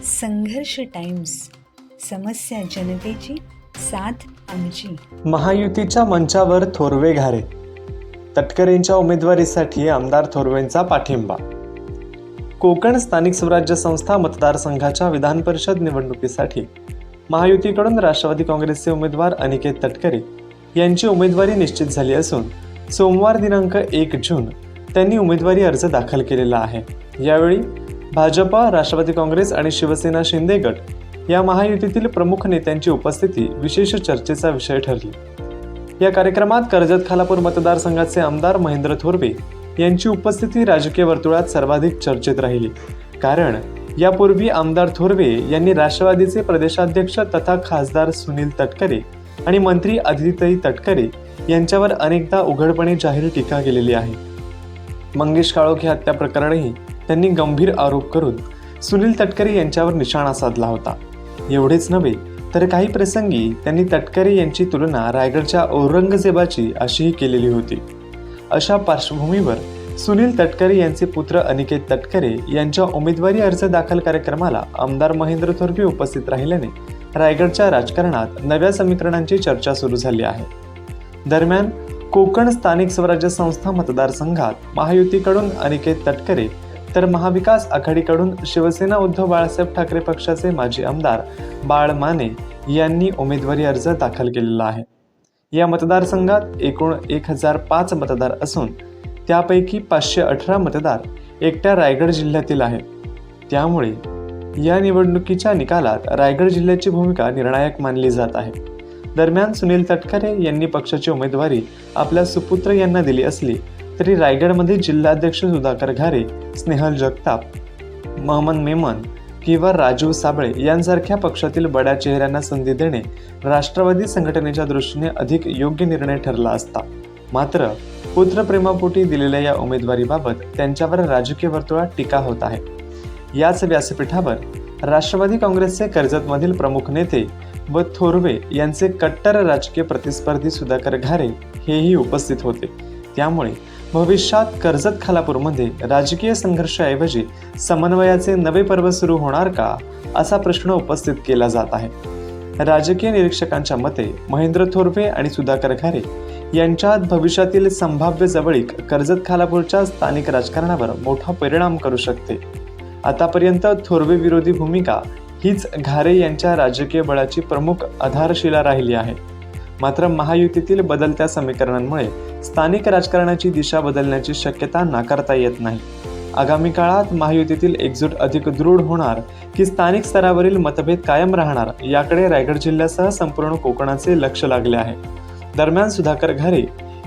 संघर्ष टाइम्स, समस्या जनतेची, साथ आमची. महायुतीच्या मंचावर थोरवे घारे. तटकरेंच्या उमेदवारीसाठी आमदार थोरवेंचा पाठिंबा. कोकण स्थानिक स्वराज्य संस्था मतदारसंघाच्या विधान परिषद निवडणुकीसाठी महायुतीकडून राष्ट्रवादी काँग्रेसचे उमेदवार अनिकेत तटकरे यांची उमेदवारी निश्चित झाली असून सोमवार दिनांक 1 जून त्यांनी उमेदवारी अर्ज दाखल केलेला आहे. यावेळी भाजपा, राष्ट्रवादी काँग्रेस आणि शिवसेना शिंदे गट या महायुतीतील प्रमुख नेत्यांची उपस्थिती विशेष चर्चेचा विषय ठरली. या कार्यक्रमात कर्जत खालापूर मतदारसंघाचे आमदार महेंद्र थोरवे यांची उपस्थिती राजकीय वर्तुळात सर्वाधिक चर्चेत राहिली. कारण यापूर्वी आमदार थोरवे यांनी राष्ट्रवादीचे प्रदेशाध्यक्ष तथा खासदार सुनील तटकरे आणि मंत्री अदिती तटकरे यांच्यावर अनेकदा उघडपणे जाहीर टीका केलेली आहे. मंगेश काळोखे हत्या प्रकरणही त्यांनी गंभीर आरोप करून सुनील तटकरे यांच्यावर निशाणा साधला होता. एवढेच नव्हे तर काही प्रसंगी त्यांनी तटकरे यांची तुलना रायगडच्या औरंगजेबाची अशीही केलेली होती. अशा पार्श्वभूमीवर सुनील तटकरे यांचे पुत्र अनिकेत तटकरे यांच्या उमेदवारी अर्ज दाखल कार्यक्रमाला आमदार महेंद्र थोरवे उपस्थित राहिल्याने रायगडच्या राजकारणात नव्या समीकरणांची चर्चा सुरू झाली आहे. दरम्यान कोकण स्थानिक स्वराज्य संस्था मतदारसंघात महायुतीकडून अनिकेत तटकरे तर महाविकास आघाडीकडून शिवसेना उद्धव बाळासाहेब ठाकरे पक्षाचे माजी आमदार बाळ माने यांनी उमेदवारी अर्ज दाखल केलेला आहे. या मतदारसंघात एकूण 1005 मतदार असून त्यापैकी 518 मतदार एकट्या रायगड जिल्ह्यातील आहेत. त्यामुळे या निवडणुकीच्या निकालात रायगड जिल्ह्याची भूमिका निर्णायक मानली जात आहे. दरम्यान सुनील तटकरे यांनी पक्षाची उमेदवारी आपल्या सुपुत्र यांना दिली असली तरी रायगडमध्ये जिल्हाध्यक्ष सुधाकर घारे, स्नेहल जगताप, महमद मेमन किंवा राजीव साबळे यांसारख्या पक्षातील बड्या चेहऱ्यांना संधी देणे राष्ट्रवादी संघटनेच्या दृष्टीने अधिक योग्य निर्णय ठरला असता. मात्र पुत्रप्रेमापोटी दिलेल्या या उमेदवारीबाबत त्यांच्यावर राजकीय वर्तुळात टीका होत आहे. याच व्यासपीठावर राष्ट्रवादी काँग्रेसचे कर्जतमधील प्रमुख नेते व थोरवे यांचे कट्टर राजकीय प्रतिस्पर्धी सुधाकर घारे हेही उपस्थित होते. त्यामुळे भविष्यात कर्जत खालापूरमध्ये राजकीय संघर्षाऐवजी समन्वयाचे नवे पर्व सुरू होणार का, असा प्रश्न उपस्थित केला जात आहे. राजकीय निरीक्षकांच्या मते महेंद्र थोरवे आणि सुधाकर घारे यांच्यात भविष्यातील संभाव्य जवळीक कर्जत खालापूरच्या स्थानिक राजकारणावर मोठा परिणाम करू शकते. आतापर्यंत थोरवे विरोधी भूमिका हीच घारे यांच्या राजकीय बळाची प्रमुख आधारशिला राहिली आहे. मात्र महायुतीतील बदलत्या समीकरणांमुळे स्थानिक राजकारणाची दिशा बदलण्याची शक्यता नाकारता येत नाही. आगामी काळात महायुतीतील एकजूट अधिक दृढ होणार की स्थानिक स्तरावरील मतभेद कायम राहणार याकडे रायगड जिल्ह्यासह संपूर्ण कोकणाचे लक्ष लागले आहे. दरम्यान सुधाकर घारे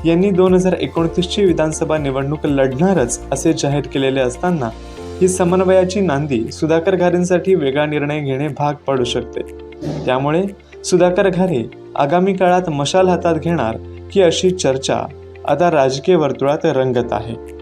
यांनी 2029ची विधानसभा निवडणूक लढणारच असे जाहीर केलेले असताना ही समन्वयाची नांदी सुधाकर घारेंसाठी वेगळा निर्णय घेणे भाग पडू शकते. त्यामुळे सुधाकर घारे आगामी काळात मशाल हातात घेणार की अशी चर्चा आता राजकीय वर्तुळात रंगत आहे.